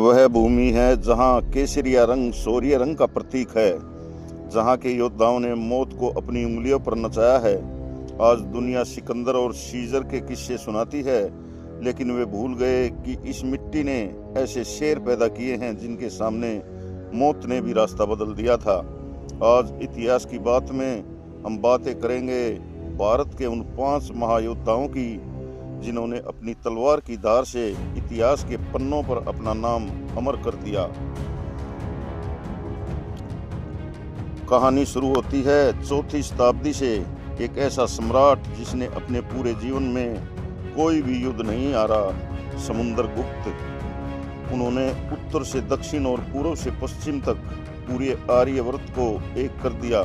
वह भूमि है जहाँ केसरिया रंग शौर्य रंग का प्रतीक है, जहाँ के योद्धाओं ने मौत को अपनी उंगलियों पर नचाया है। आज दुनिया सिकंदर और सीजर के किस्से सुनाती है, लेकिन वे भूल गए कि इस मिट्टी ने ऐसे शेर पैदा किए हैं जिनके सामने मौत ने भी रास्ता बदल दिया था। आज इतिहास की बात में हम बातें करेंगे भारत के उन 5 महायोद्धाओं की जिन्होंने अपनी तलवार की धार से इतिहास के पन्नों पर अपना नाम अमर कर दिया। कहानी शुरू होती है 4वीं शताब्दी से। एक ऐसा सम्राट जिसने अपने पूरे जीवन में कोई भी युद्ध नहीं हारा, समुद्रगुप्त। उन्होंने उत्तर से दक्षिण और पूर्व से पश्चिम तक पूरे आर्यवर्त को एक कर दिया।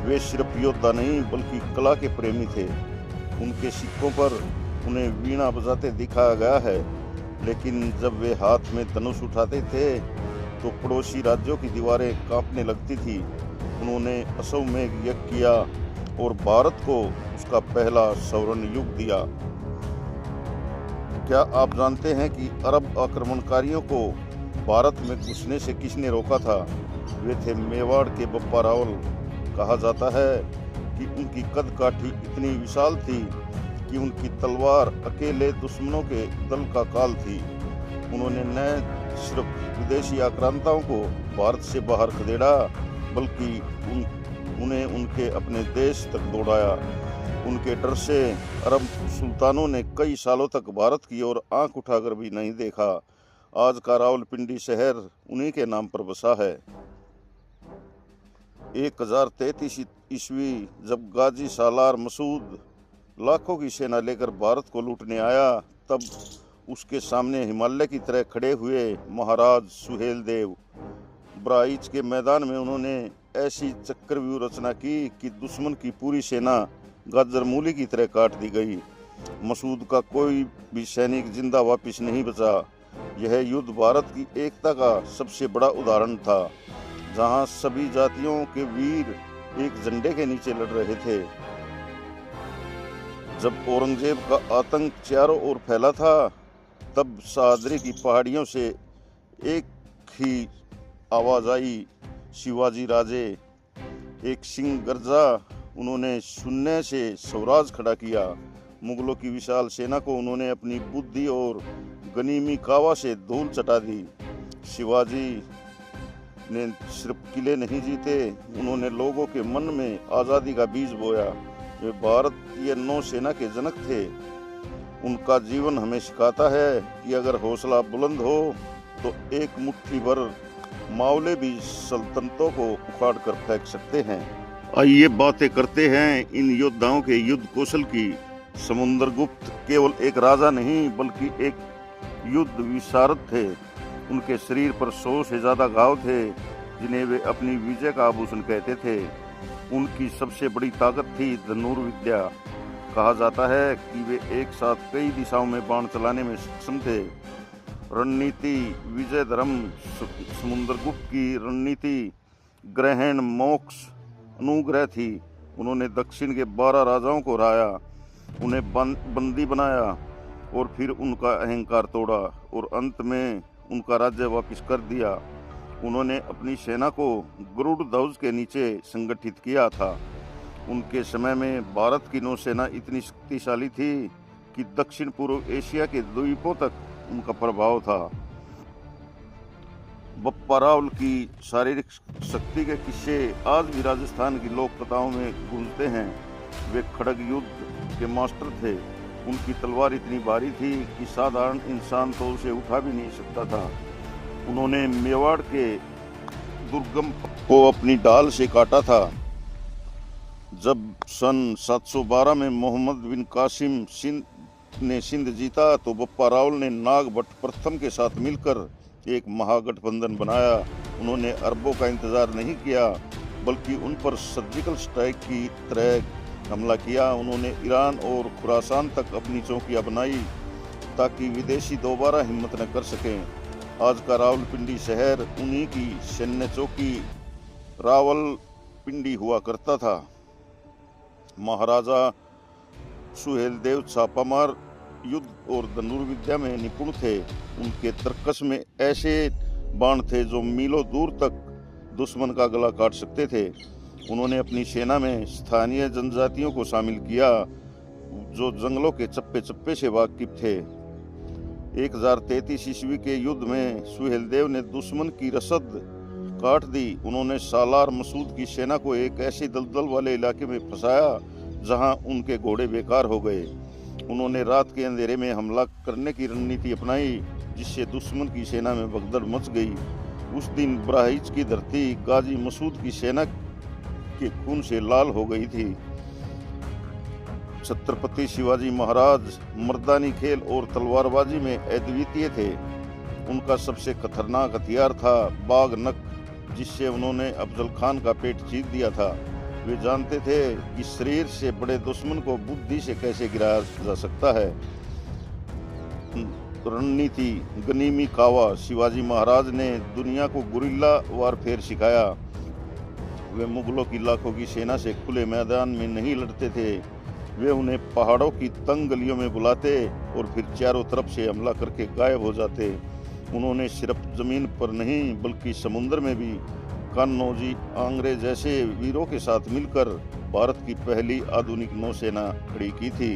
वे सिर्फ योद्धा नहीं बल्कि कला के प्रेमी थे। उनके सिक्कों पर उन्हें वीणा बजाते दिखाया गया है, लेकिन जब वे हाथ में धनुष उठाते थे तो पड़ोसी राज्यों की दीवारें कांपने लगती थी। उन्होंने अश्वमेध यज्ञ किया और भारत को उसका पहला स्वर्ण युग दिया। क्या आप जानते हैं कि अरब आक्रमणकारियों को भारत में घुसने से किसने रोका था? वे थे मेवाड़ के बप्पा रावल। कहा जाता है कि उनकी कद काठी इतनी विशाल थी कि उनकी तलवार अकेले दुश्मनों के दल का काल थी। उन्होंने न सिर्फ विदेशी आक्रांताओं को भारत से बाहर खदेड़ा, बल्कि उन्हें उनके अपने देश तक दौड़ाया। उनके डर से अरब सुल्तानों ने कई सालों तक भारत की ओर आंख उठाकर भी नहीं देखा। आज का रावलपिंडी शहर उन्हीं के नाम पर बसा है। 1033 ईस्वी जब गाजी सालार मसूद लाखों की सेना लेकर भारत को लूटने आया, तब उसके सामने हिमालय की तरह खड़े हुए महाराज सुहेल देव। बराईच के मैदान में उन्होंने ऐसी चक्रव्यूह रचना की कि दुश्मन की पूरी सेना गाजर मूली की तरह काट दी गई। मसूद का कोई भी सैनिक जिंदा वापस नहीं बचा। यह युद्ध भारत की एकता का सबसे बड़ा उदाहरण था, जहां सभी जातियों के वीर एक झंडे के नीचे लड़ रहे थे। जब औरंगजेब का आतंक चारों ओर फैला था, तब सह्याद्री की पहाड़ियों से एक ही आवाज आई, शिवाजी राजे। एक सिंह गर्जा। उन्होंने शून्य से स्वराज खड़ा किया। मुगलों की विशाल सेना को उन्होंने अपनी बुद्धि और गनीमी कावा से धूल चटा दी। शिवाजी ने सिर्फ किले नहीं जीते, उन्होंने लोगों के मन में आज़ादी का बीज बोया। वे भारतीय नौसेना के जनक थे। उनका जीवन हमें सिखाता है कि अगर हौसला बुलंद हो तो एक मुट्ठी भर मावले भी सल्तनतों को उखाड़ कर फेंक सकते हैं। आइए बातें करते हैं इन योद्धाओं के युद्ध कौशल की। समुद्रगुप्त केवल एक राजा नहीं बल्कि एक युद्ध विशारद थे। उनके शरीर पर 100 से ज्यादा घाव थे, जिन्हें वे अपनी विजय का आभूषण कहते थे। उनकी सबसे बड़ी ताकत थी धनुर्विद्या। कहा जाता है कि वे एक साथ कई दिशाओं में बाण चलाने में सक्षम थे। रणनीति विजय धर्म। समुद्रगुप्त की रणनीति ग्रहण मोक्ष अनुग्रह थी। उन्होंने दक्षिण के 12 राजाओं को हराया, उन्हें बंदी बनाया और फिर उनका अहंकार तोड़ा और अंत में उनका राज्य वापस कर दिया। उन्होंने अपनी सेना को गरुड़ ध्वज के नीचे संगठित किया था। उनके समय में भारत की नौसेना इतनी शक्तिशाली थी कि दक्षिण पूर्व एशिया के द्वीपों तक उनका प्रभाव था। बप्पा रावल की शारीरिक शक्ति के किस्से आज भी राजस्थान की लोक कथाओं में गूंजते हैं। वे खड़ग युद्ध के मास्टर थे। उनकी तलवार इतनी भारी थी कि साधारण इंसान तो उसे उठा भी नहीं सकता था। उन्होंने मेवाड़ के दुर्गम को अपनी ढाल से काटा था। जब सन 712 में मोहम्मद बिन कासिम ने सिंध जीता, तो बप्पा रावल ने नागभट्ट प्रथम के साथ मिलकर एक महागठबंधन बनाया। उन्होंने अरबों का इंतजार नहीं किया, बल्कि उन पर सर्जिकल स्ट्राइक की तरह हमला किया। उन्होंने ईरान और खुरासान तक अपनी चौकियां बनाई ताकि विदेशी दोबारा हिम्मत न कर सकें। आज का रावलपिंडी शहर उन्हीं की सैन्य चौकी रावलपिंडी हुआ करता था। महाराजा सुहेलदेव छापामार युद्ध और धनुर्विद्या में निपुण थे। उनके तर्कस में ऐसे बाण थे जो मीलों दूर तक दुश्मन का गला काट सकते थे। उन्होंने अपनी सेना में स्थानीय जनजातियों को शामिल किया जो जंगलों के चप्पे चप्पे से वाकिफ थे। 1033 ईस्वी के युद्ध में सुहेलदेव ने दुश्मन की रसद काट दी। उन्होंने सालार मसूद की सेना को एक ऐसे दलदल वाले इलाके में फंसाया जहां उनके घोड़े बेकार हो गए। उन्होंने रात के अंधेरे में हमला करने की रणनीति अपनाई जिससे दुश्मन की सेना में भगदड़ मच गई। उस दिन बराहिच की धरती गाजी मसूद की सेना के खून से लाल हो गई थी। छत्रपति शिवाजी महाराज मर्दानी खेल और तलवारबाजी में अद्वितीय थे। उनका सबसे खतरनाक हथियार था बाघ नख, जिससे उन्होंने अफजल खान का पेट चीर दिया था। वे जानते थे कि शरीर से बड़े दुश्मन को बुद्धि से कैसे गिराया जा सकता है। रणनीति गनीमी कावा। शिवाजी महाराज ने दुनिया को गुरिल्ला वारफेयर सिखाया। वे मुगलों की लाखों की सेना से खुले मैदान में नहीं लड़ते थे। वे उन्हें पहाड़ों की तंग गलियों में बुलाते और फिर चारों तरफ से हमला करके गायब हो जाते। उन्होंने सिर्फ जमीन पर नहीं बल्कि समुद्र में भी कन्नौजी आंग्रे जैसे वीरों के साथ मिलकर भारत की पहली आधुनिक नौसेना खड़ी की थी।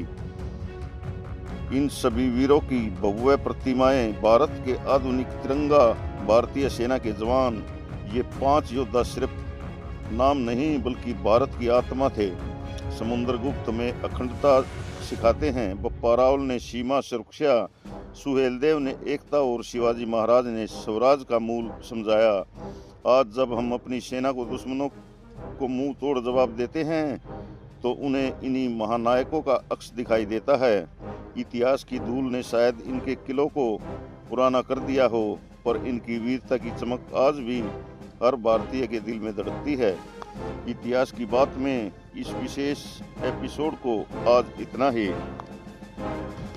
इन सभी वीरों की भव्य प्रतिमाएं, भारत के आधुनिक तिरंगा, भारतीय सेना के जवान, ये 5 योद्धा सिर्फ नाम नहीं बल्कि भारत की आत्मा थे। समुद्रगुप्त में अखंडता सिखाते हैं, बप्पा रावल ने सीमा सुरक्षा, सुहेलदेव ने एकता और शिवाजी महाराज ने स्वराज का मूल समझाया। आज जब हम अपनी सेना को दुश्मनों को मुंह तोड़ जवाब देते हैं तो उन्हें इन्हीं महानायकों का अक्स दिखाई देता है। इतिहास की धूल ने शायद इनके किलों को पुराना कर दिया हो, पर इनकी वीरता की चमक आज भी हर भारतीय के दिल में धड़कती है। इतिहास की बात में इस विशेष एपिसोड को आज इतना ही।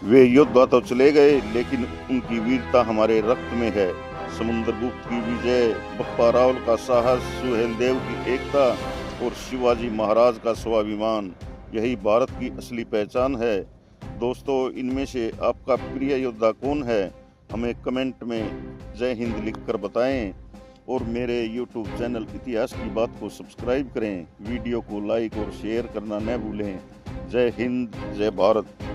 वे योद्धा तो चले गए लेकिन उनकी वीरता हमारे रक्त में है। समुद्रगुप्त की विजय, बप्पा रावल का साहस, सुहेलदेव की एकता और शिवाजी महाराज का स्वाभिमान, यही भारत की असली पहचान है। दोस्तों, इनमें से आपका प्रिय योद्धा कौन है? हमें कमेंट में जय हिंद लिखकर बताएं और मेरे YouTube चैनल इतिहास की बात को सब्सक्राइब करें। वीडियो को लाइक और शेयर करना न भूलें। जय हिंद, जय भारत।